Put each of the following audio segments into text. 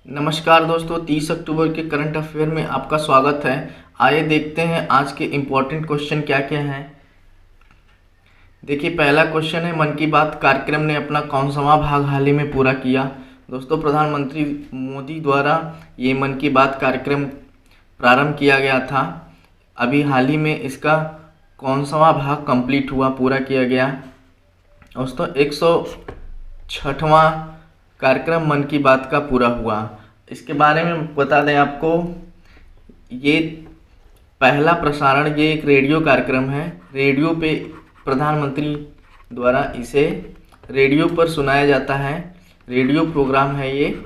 नमस्कार दोस्तों, 30 अक्टूबर के करंट अफेयर में आपका स्वागत है। आइए देखते हैं आज के इम्पोर्टेंट क्वेश्चन क्या क्या हैं। देखिए, पहला क्वेश्चन है, मन की बात कार्यक्रम ने अपना कौनसावां भाग हाल ही में पूरा किया। दोस्तों, प्रधानमंत्री मोदी द्वारा ये मन की बात कार्यक्रम प्रारंभ किया गया था। अभी हाल ही में इसका कौनसावां भाग कंप्लीट हुआ, पूरा किया गया। दोस्तों, 106वां कार्यक्रम मन की बात का पूरा हुआ। इसके बारे में बता दें आपको, ये पहला प्रसारण, ये एक रेडियो कार्यक्रम है। रेडियो पे प्रधानमंत्री द्वारा इसे रेडियो पर सुनाया जाता है। रेडियो प्रोग्राम है ये,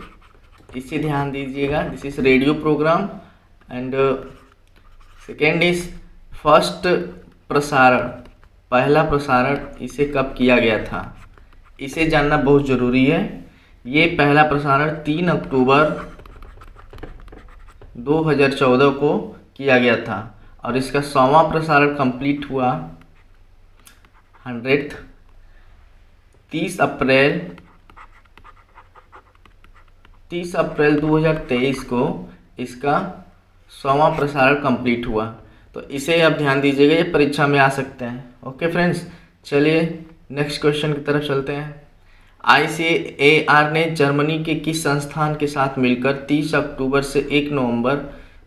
इसे ध्यान दीजिएगा। This is radio program. And second is first प्रसारण, पहला प्रसारण इसे कब किया गया था, इसे जानना बहुत ज़रूरी है। ये पहला प्रसारण 3 अक्टूबर 2014 को किया गया था और इसका 100वां प्रसारण कंप्लीट हुआ 100th 30 अप्रैल 2023 को इसका 100वां प्रसारण कंप्लीट हुआ। तो इसे आप ध्यान दीजिएगा, ये परीक्षा में आ सकते हैं। ओके फ्रेंड्स, चलिए नेक्स्ट क्वेश्चन की तरफ चलते हैं। ICAR ने जर्मनी के किस संस्थान के साथ मिलकर 30 अक्टूबर से 1 नवंबर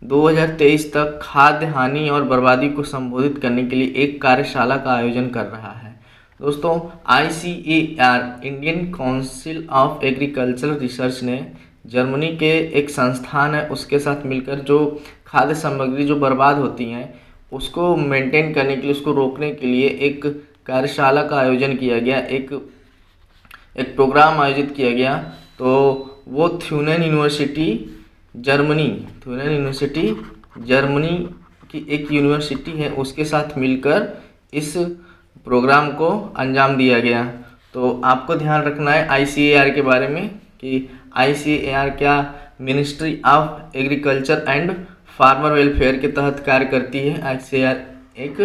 2023 तक खाद्य हानि और बर्बादी को संबोधित करने के लिए एक कार्यशाला का आयोजन कर रहा है। दोस्तों, ICAR Indian council of agricultural research ने जर्मनी के एक संस्थान है उसके साथ मिलकर जो खाद्य सामग्री जो बर्बाद होती हैं उसको मेंटेन करने के लिए, उसको रोकने के लिए एक कार्यशाला का आयोजन किया गया, एक प्रोग्राम आयोजित किया गया। तो वो थ्यूनेन यूनिवर्सिटी जर्मनी की एक यूनिवर्सिटी है, उसके साथ मिलकर इस प्रोग्राम को अंजाम दिया गया। तो आपको ध्यान रखना है ICAR के बारे में कि ICAR क्या ministry of agriculture and farmer welfare के तहत कार्य करती है। ICAR एक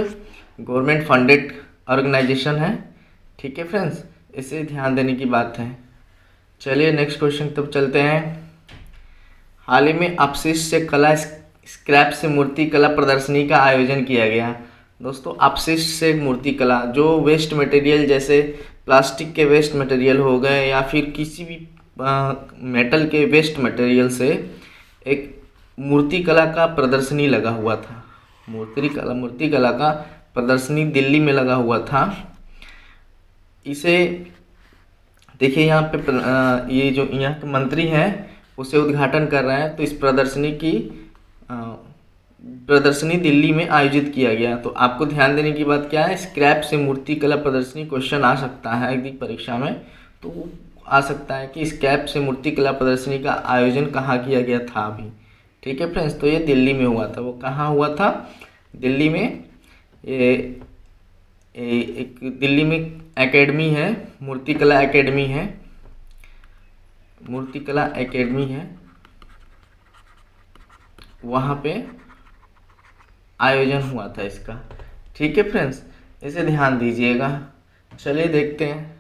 गवर्नमेंट फंडेड ऑर्गेनाइजेशन है। ठीक है फ्रेंड्स, इसे ध्यान देने की बात है। चलिए नेक्स्ट क्वेश्चन तब चलते हैं। हाल ही में अपशिष्ट से कला, स्क्रैप से मूर्ति कला प्रदर्शनी का आयोजन किया गया। दोस्तों, अपशिष्ट से मूर्ति कला, जो वेस्ट मटेरियल जैसे प्लास्टिक के वेस्ट मटेरियल हो गए या फिर किसी भी मेटल के वेस्ट मटेरियल से एक मूर्ति कला का प्रदर्शनी लगा हुआ था। मूर्ति कला का प्रदर्शनी दिल्ली में लगा हुआ था। इसे देखिए, यहाँ पे ये जो यहाँ के मंत्री हैं उसे उद्घाटन कर रहे हैं। तो इस प्रदर्शनी दिल्ली में आयोजित किया गया। तो आपको ध्यान देने की बात क्या है, स्क्रैप से मूर्ति कला प्रदर्शनी क्वेश्चन आ सकता है यदि परीक्षा में, तो आ सकता है कि स्क्रैप से मूर्ति कला प्रदर्शनी का आयोजन कहाँ किया गया था अभी। ठीक है फ्रेंड्स, तो ये दिल्ली में हुआ था। वो कहाँ हुआ था? दिल्ली में। एक दिल्ली में एकेडमी है, मूर्तिकला एकेडमी है, वहाँ पे आयोजन हुआ था इसका। ठीक है फ्रेंड्स, इसे ध्यान दीजिएगा। चलिए देखते हैं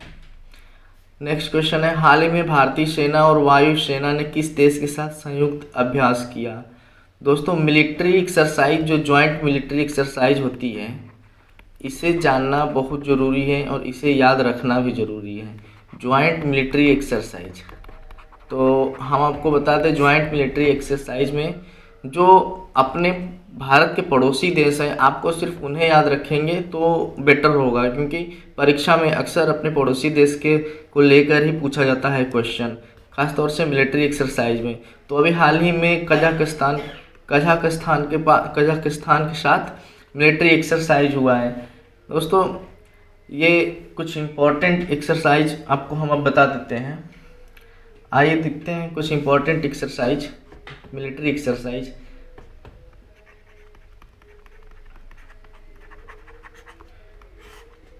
नेक्स्ट क्वेश्चन है, हाल ही में भारतीय सेना और वायु सेना ने किस देश के साथ संयुक्त अभ्यास किया? दोस्तों, मिलिट्री एक्सरसाइज, जो जॉइंट मिलिट्री एक्सरसाइज होती है, इसे जानना बहुत ज़रूरी है और इसे याद रखना भी ज़रूरी है। जॉइंट मिलिट्री एक्सरसाइज, तो हम आपको बता दें, जॉइंट मिलिट्री एक्सरसाइज में जो अपने भारत के पड़ोसी देश हैं, आपको सिर्फ उन्हें याद रखेंगे तो बेटर होगा, क्योंकि परीक्षा में अक्सर अपने पड़ोसी देश के को लेकर ही पूछा जाता है क्वेश्चन, खासतौर से मिलिट्री एक्सरसाइज में। तो अभी हाल ही में कजाकिस्तान के साथ मिलिट्री एक्सरसाइज हुआ है। दोस्तों, ये कुछ इम्पोर्टेंट एक्सरसाइज आपको हम अब बता देते हैं। आइए देखते हैं कुछ important exercise, military exercise.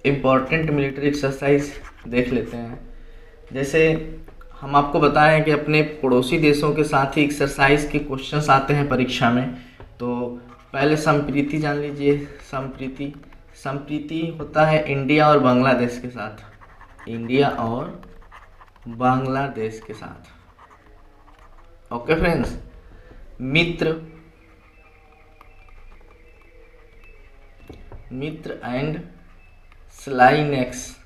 Important military exercise देख लेते हैं। जैसे हम आपको बताएं कि अपने पड़ोसी देशों के साथ ही एक्सरसाइज के क्वेश्चंस आते हैं परीक्षा में। तो पहले संप्रीति जान लीजिए। संप्रीति होता है इंडिया और बांग्लादेश के साथ। Okay friends, Mitra and SLINEX,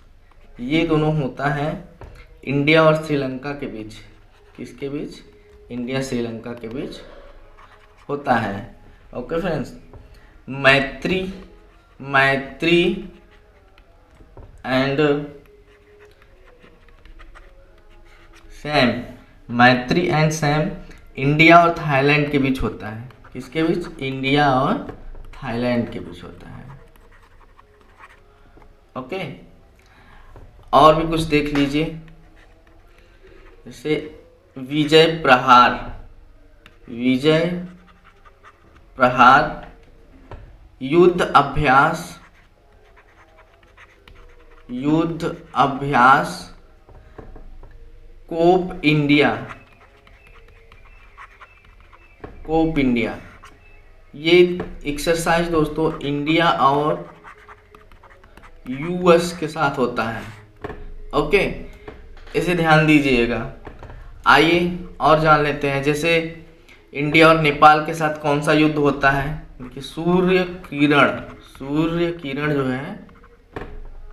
ये दोनों होता है इंडिया और श्रीलंका के बीच। किसके बीच? इंडिया श्रीलंका के बीच होता है। ओके फ्रेंड्स, मैत्री एंड सैम इंडिया और थाईलैंड के बीच होता है। किसके बीच? इंडिया और थाईलैंड के बीच होता है। ओके, और भी कुछ देख लीजिए, जैसे विजय प्रहार युद्ध अभ्यास कोप इंडिया, ये एक्सरसाइज दोस्तों इंडिया और यूएस के साथ होता है। ओके, इसे ध्यान दीजिएगा। आइए और जान लेते हैं, जैसे इंडिया और नेपाल के साथ कौन सा युद्ध होता है। देखिए, सूर्य किरण जो है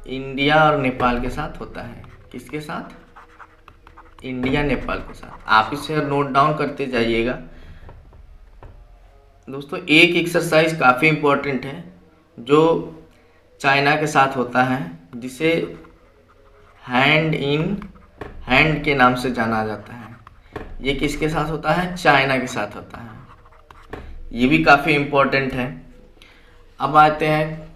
इंडिया और नेपाल के साथ होता है। किसके साथ? इंडिया नेपाल के साथ। आप इसे नोट डाउन करते जाइएगा दोस्तों। एक एक्सरसाइज काफ़ी इम्पोर्टेंट है जो चाइना के साथ होता है, जिसे हैंड इन हैंड के नाम से जाना जाता है। ये किसके साथ होता है? चाइना के साथ होता है। ये भी काफ़ी इम्पोर्टेंट है। अब आते हैं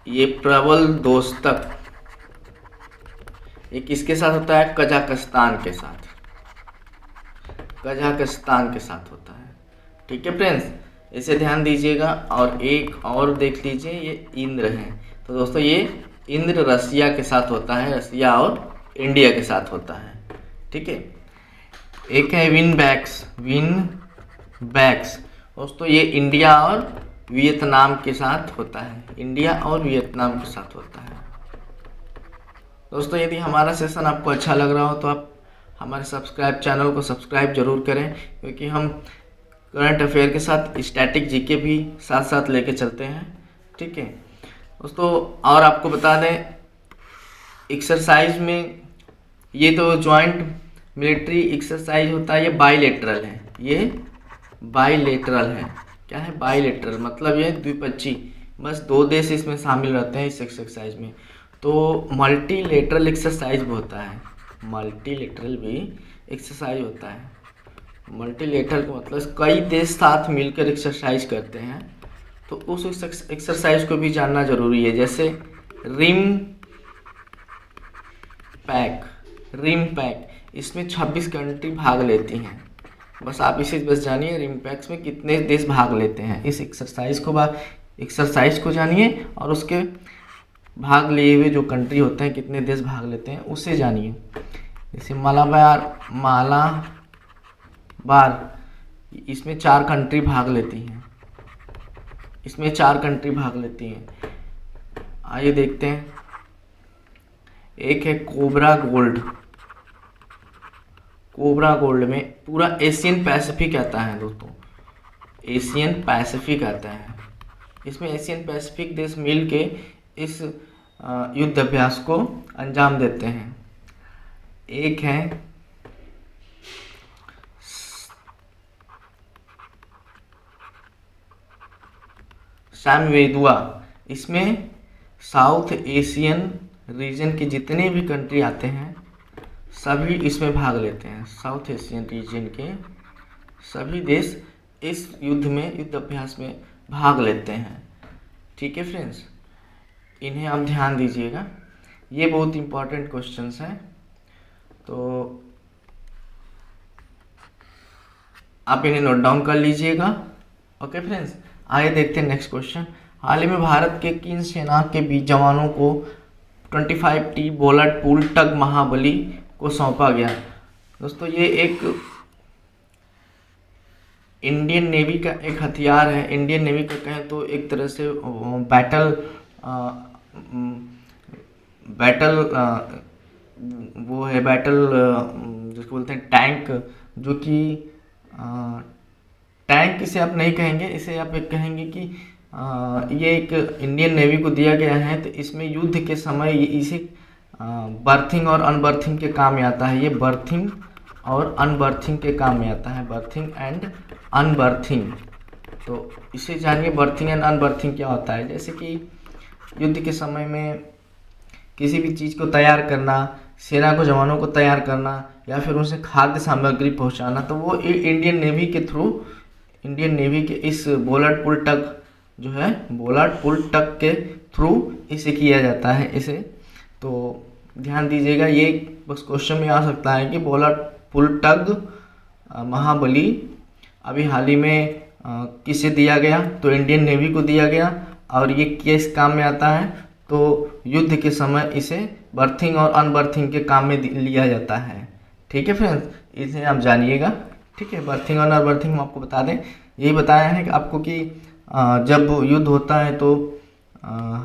ये प्रबल दोस्तक, ये किसके साथ होता है? कजाकिस्तान के साथ होता है। ठीक है फ्रेंड्स, इसे ध्यान दीजिएगा। और एक और देख लीजिए, ये इंद्र है। तो दोस्तों ये इंद्र रसिया के साथ होता है, रसिया और इंडिया के साथ होता है। ठीक है, एक है विन बैक्स दोस्तों, ये इंडिया और वियतनाम के साथ होता है। दोस्तों यदि हमारा सेशन आपको अच्छा लग रहा हो तो आप हमारे चैनल को सब्सक्राइब जरूर करें, क्योंकि हम करंट अफेयर के साथ स्टैटिक जीके भी साथ साथ लेके चलते हैं। ठीक है दोस्तों, और आपको बता दें एक्सरसाइज में, ये तो जॉइंट मिलिट्री एक्सरसाइज होता है, ये बाईलेटरल है। क्या है? बाईलेटरल मतलब ये द्विपक्षीय, बस 2 देश इसमें शामिल रहते हैं इस एक्सरसाइज में। तो मल्टीलेटरल एक्सरसाइज भी होता है, मल्टीलेटरल का मतलब कई देश साथ मिलकर एक्सरसाइज करते हैं, तो उस एक्सरसाइज को भी जानना जरूरी है। जैसे रिम पैक, इसमें 26 कंट्री भाग लेती हैं। बस आप इसे जानिए, रिम पैक्स में कितने देश भाग लेते हैं। इस एक्सरसाइज को जानिए और उसके भाग लिए हुए जो कंट्री होते हैं, कितने देश भाग लेते हैं, उसे जानिए। जैसे मालाबार, इसमें 4 कंट्री भाग लेती हैं। आइए देखते हैं, एक है कोबरा गोल्ड में पूरा एशियन पैसिफिक आता है दोस्तों, इसमें एशियन पैसिफिक देश मिल के इस युद्ध अभ्यास को अंजाम देते हैं। एक है सैमवेदुआ, इसमें साउथ एशियन रीजन के जितने भी कंट्री आते हैं सभी इसमें भाग लेते हैं। साउथ एशियन रीजन के सभी देश इस युद्ध अभ्यास में भाग लेते हैं। ठीक है फ्रेंड्स, इन्हें आप ध्यान दीजिएगा, ये बहुत इंपॉर्टेंट क्वेश्चंस हैं, तो आप इन्हें नोट डाउन कर लीजिएगा। ओके फ्रेंड्स, आइए देखते हैं नेक्स्ट क्वेश्चन। हाल ही में भारत के किन सेना के बीच जवानों को 25T बुलेट पूल टग महाबली को सौंपा गया? दोस्तों ये एक इंडियन नेवी का एक हथियार है। इंडियन नेवी का कहें तो एक तरह से उसको बोलते हैं टैंक, जो कि टैंक इसे आप नहीं कहेंगे, इसे आप एक कहेंगे कि ये एक इंडियन नेवी को दिया गया है। तो इसमें युद्ध के समय इसे बर्थिंग और अनबर्थिंग के काम में आता है। ये बर्थिंग और अनबर्थिंग के काम में आता है, बर्थिंग एंड अनबर्थिंग। तो इसे जानिए बर्थिंग एंड अनबर्थिंग क्या होता है। जैसे कि युद्ध के समय में किसी भी चीज़ को तैयार करना, सेना को जवानों को तैयार करना या फिर उनसे खाद्य सामग्री पहुंचाना, तो वो इंडियन नेवी के थ्रू, इंडियन नेवी के इस बोलार्ड पुल टग जो है, बोलार्ड पुल टग के थ्रू इसे किया जाता है इसे। तो ध्यान दीजिएगा, ये बस क्वेश्चन में आ सकता है कि बोलार्ड पुल टग महाबली अभी हाल ही में किसे दिया गया, तो इंडियन नेवी को दिया गया। और ये किस काम में आता है, तो युद्ध के समय इसे बर्थिंग और अनबर्थिंग के काम में लिया जाता है। ठीक है फ्रेंड्स, इसे आप जानिएगा। ठीक है, बर्थिंग और अनबर्थिंग हम आपको बता दें, यही बताया है कि आपको कि जब युद्ध होता है तो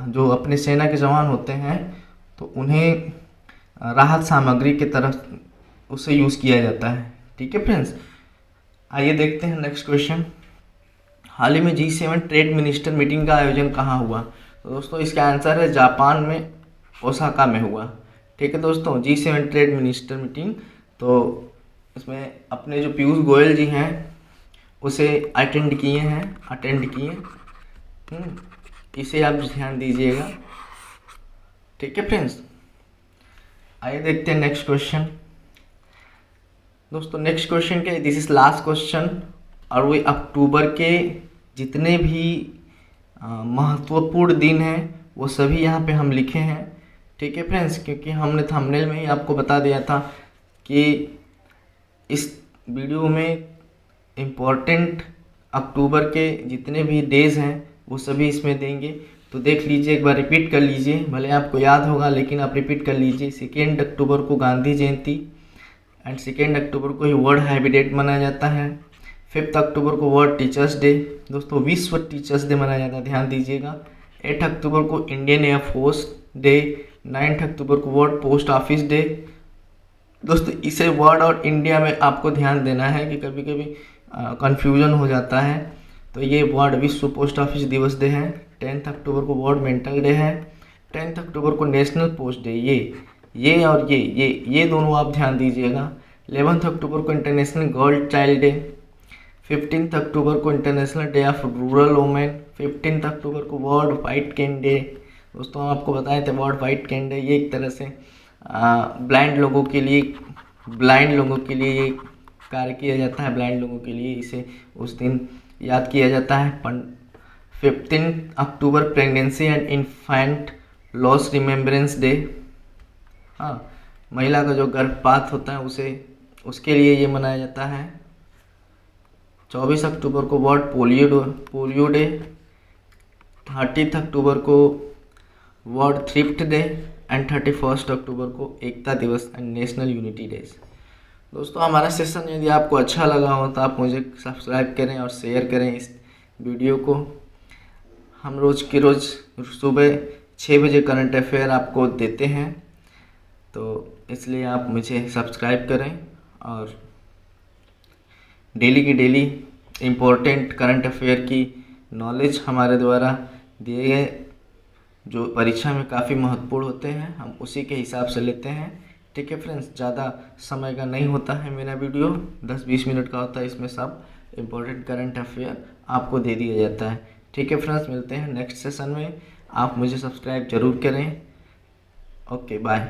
जो अपने सेना के जवान होते हैं तो उन्हें राहत सामग्री की तरफ उसे यूज़ किया जाता है। ठीक है फ्रेंड्स, आइए देखते हैं नेक्स्ट क्वेश्चन। हाल ही में G7 ट्रेड मिनिस्टर मीटिंग का आयोजन कहाँ हुआ? तो दोस्तों इसका आंसर है जापान में, ओसाका में हुआ। ठीक है दोस्तों, G7 ट्रेड मिनिस्टर मीटिंग, तो इसमें अपने जो पीयूष गोयल जी हैं उसे अटेंड किए। इसे आप ध्यान दीजिएगा। ठीक है फ्रेंड्स, आइए देखते हैं नेक्स्ट क्वेश्चन। दोस्तों नेक्स्ट क्वेश्चन के, दिस इज लास्ट क्वेश्चन, और वो अक्टूबर के जितने भी महत्वपूर्ण दिन हैं वो सभी यहाँ पे हम लिखे हैं। ठीक है फ्रेंड्स, क्योंकि हमने थंबनेल में ही आपको बता दिया था कि इस वीडियो में इम्पोर्टेंट अक्टूबर के जितने भी डेज़ हैं वो सभी इसमें देंगे। तो देख लीजिए, एक बार रिपीट कर लीजिए, भले आपको याद होगा लेकिन आप रिपीट कर लीजिए। 2 अक्टूबर को गांधी जयंती एंड 2 अक्टूबर को ही वर्ल्ड हैबिटेट मनाया जाता है। 5 अक्टूबर को वर्ल्ड टीचर्स डे, दोस्तों विश्व टीचर्स डे मनाया जाता है, ध्यान दीजिएगा। 8 अक्टूबर को इंडियन एयरफोर्स डे। 9 अक्टूबर को वर्ल्ड पोस्ट ऑफिस डे। दोस्तों इसे वर्ल्ड और इंडिया में आपको ध्यान देना है कि कभी कभी कन्फ्यूजन हो जाता है। तो ये वर्ल्ड विश्व पोस्ट ऑफिस दिवस डे है। 10 अक्टूबर को वर्ल्ड मेंटल डे है। 10 अक्टूबर को नेशनल पोस्ट डे, ये और ये दोनों आप ध्यान दीजिएगा। 11 अक्टूबर को इंटरनेशनल गर्ल चाइल्ड डे। 15 अक्टूबर को international day of rural women. 15 अक्टूबर को वर्ल्ड वाइट कैन डे। दोस्तों हम आपको बताए थे वर्ल्ड वाइट कैन डे, ये एक तरह से ब्लाइंड लोगों के लिए ये कार्य किया जाता है। ब्लाइंड लोगों के लिए इसे उस दिन याद किया जाता है। 15 October pregnancy and infant loss remembrance day. हाँ, महिला का जो गर्भपात होता है उसके लिए ये मनाया जाता है। 24 अक्टूबर को वर्ल्ड पोलियो डे। 30 अक्टूबर को वर्ल्ड थ्रिफ्ट डे एंड 31 अक्टूबर को एकता दिवस एंड नेशनल यूनिटी डेज। दोस्तों हमारा सेशन यदि आपको अच्छा लगा हो तो आप मुझे सब्सक्राइब करें और शेयर करें इस वीडियो को। हम रोज़ की रोज़ सुबह 6 बजे करंट अफेयर आपको देते हैं, तो इसलिए आप मुझे सब्सक्राइब करें और डेली की डेली इम्पोर्टेंट करंट अफेयर की नॉलेज हमारे द्वारा दिए गए जो परीक्षा में काफ़ी महत्वपूर्ण होते हैं हम उसी के हिसाब से लेते हैं। ठीक है फ्रेंड्स, ज़्यादा समय का नहीं होता है मेरा वीडियो, 10-20 मिनट का होता है। इसमें सब इम्पोर्टेंट करंट अफेयर आपको दे दिया जाता है। ठीक है फ्रेंड्स, मिलते हैं नेक्स्ट सेशन में। आप मुझे सब्सक्राइब जरूर करें। Okay bye.